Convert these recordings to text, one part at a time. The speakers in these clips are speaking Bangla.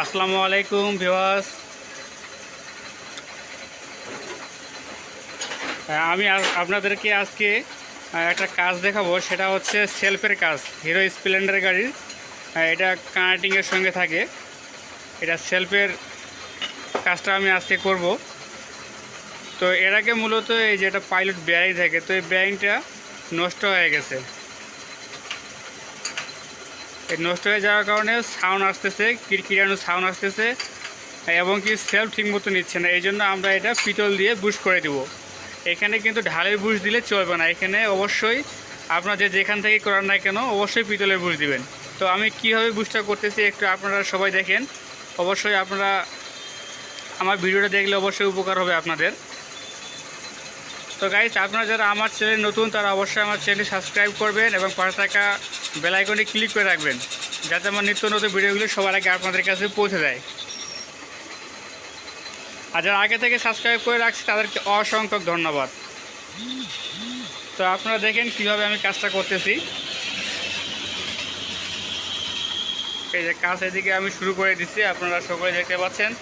আসসালামু আলাইকুম ভিউয়ার্স। আমি আপনাদেরকে আজকে একটা কাজ দেখাবো। সেটা হচ্ছে সেলফের কাজ। হিরো স্প্লেন্ডার গাড়ির এটা কানেক্টিংয়ের সঙ্গে থাকে। এটা সেলফের কাজটা আমি আজকে করব। তো এর আগে মূলত এই যেটা পাইলট বেয়ারিং থাকে, তো এই বেয়ারিংটা নষ্ট হয়ে গেছে। এই নষ্ট হয়ে যাওয়ার কারণে সাউন্ড আসতেছে, কিরকিরানো সাউন্ড আসতেছে এবং কি সেলফ ঠিক মতো নিচ্ছে না। এই জন্য আমরা এটা পিতল দিয়ে বুশ করে দেব। এখানে কিন্তু ঢালের বুশ দিলে চলবে না। এখানে অবশ্যই আপনারা যেখান থেকে করার না কেন অবশ্যই পিতলের বুশ দিবেন। তো আমি কীভাবে বুশটা করতেছি একটু আপনারা সবাই দেখেন। অবশ্যই আপনারা আমার ভিডিওটা দেখলে অবশ্যই উপকার হবে আপনাদের। তো গাইস, আপনারা যারা আমার চ্যানেল নতুন তারা অবশ্যই আমার চ্যানেলটি সাবস্ক্রাইব করবেন এবং পাশে থাকা বেল আইকনে ক্লিক করে রাখবেন, যাতে আমার নিত্য নতুন ভিডিওগুলো সবার আগে আপনাদের কাছে পৌঁছে যায়। আর যারা আগে থেকে সাবস্ক্রাইব করে রাখছি তাদেরকে অসংখ্য ধন্যবাদ। তো আপনারা দেখেন কিভাবে আমি কাজটা করতেছি। এই যে কাজ এদিকে আমি শুরু করে দিচ্ছি, আপনারা সকলে দেখতে পাচ্ছেন।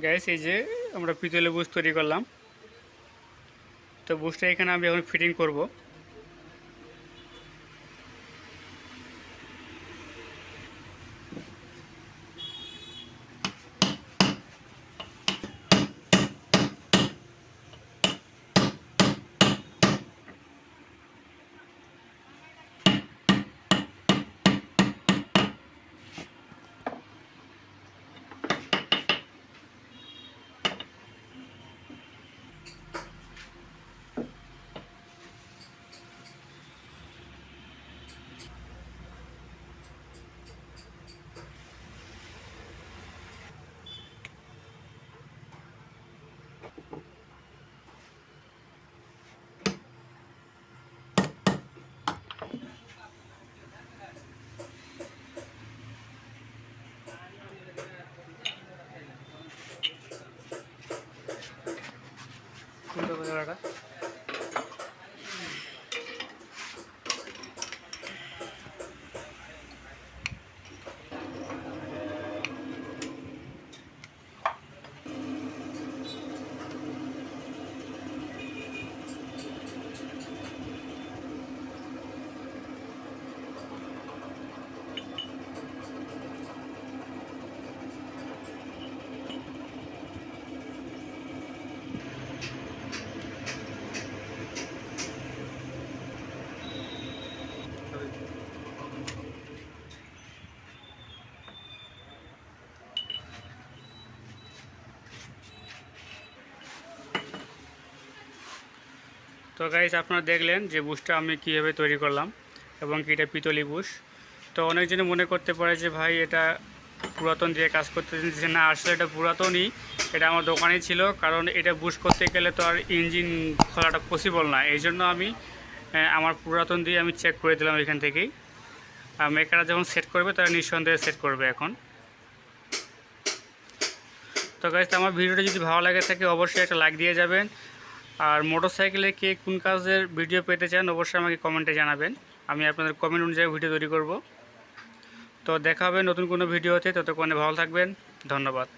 গাইস, এই যে আমরা পিতলের বুশ তৈরি করলাম। তো বুশটা এখানে আমি এখন ফিটিং করব। তো গাইস আপনারা দেখলেন যে বুশটা আমি কীভাবে তৈরি করলাম এবং কি এটা পিতলি বুশ। তো অনেকজনে মনে করতে পারে যে ভাই এটা পুরাতন দিয়ে কাজ করতে দিচ্ছে না, আসলে এটা পুরাতনই, এটা আমার দোকানেই ছিল, কারণ এটা বুশ করতে গেলে তো আর ইঞ্জিন খোলাটা পসিবল না। এই জন্য আমি আমার পুরাতন দিয়ে আমি চেক করে দিলাম এখান থেকেই। আর মেকাররা যখন সেট করবে তারা নিঃসন্দেহে সেট করবে এখন। তো গাইস আমার ভিডিওটা যদি ভালো লাগে থাকে অবশ্যই একটা লাইক দিয়ে যাবেন। আর মোটরসাইকেলে কে কোন কাজের ভিডিও পেতে চান অবশ্যই আমাকে কমেন্টে জানাবেন, আমি আপনাদের কমেন্ট অনুযায়ী ভিডিও তৈরি করব। তো দেখা হবে নতুন কোনো ভিডিওতে, ততক্ষণে ভালো থাকবেন, ধন্যবাদ।